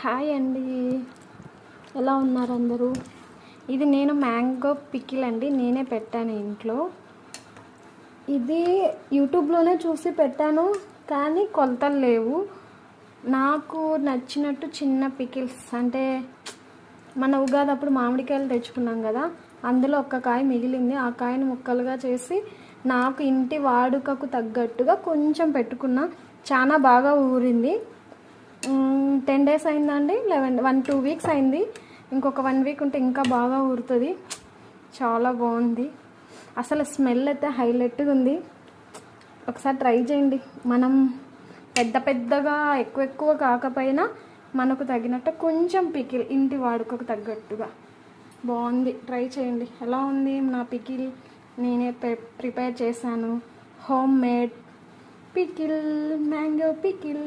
Hi అండి, ఎలా ఉన్నారు అందరూ? ఇది నేను మ్యాంగో పికిల్ అండి, నేనే పెట్టాను ఇంట్లో. ఇది యూట్యూబ్లోనే చూసి పెట్టాను, కానీ కొలతలు లేవు. నాకు నచ్చినట్టు చిన్న పికిల్స్ అంటే మన ఉగాది అప్పుడు మామిడికాయలు తెచ్చుకున్నాం కదా, అందులో ఒక్క కాయ మిగిలింది. ఆ కాయను ముక్కలుగా చేసి నాకు ఇంటి వాడుకకు తగ్గట్టుగా కొంచెం పెట్టుకున్నా. చాలా బాగా ఊరింది. 10 days అయిందండి, 1-2 weeks అయింది. ఇంకొక 1 week ఉంటే ఇంకా బాగా ఊరుతుంది. చాలా బాగుంది, అసలు స్మెల్ అయితే హైలైట్గా ఉంది. ఒకసారి ట్రై చేయండి. మనం పెద్దగా ఎక్కువ కాకపోయినా మనకు తగినట్టు కొంచెం పికిల్, ఇంటి వాడుకకు తగ్గట్టుగా బాగుంది. ట్రై చేయండి. ఎలా ఉంది నా పికిల్? నేనే ప్రిపేర్ చేశాను. Home made pickle, mango pickle.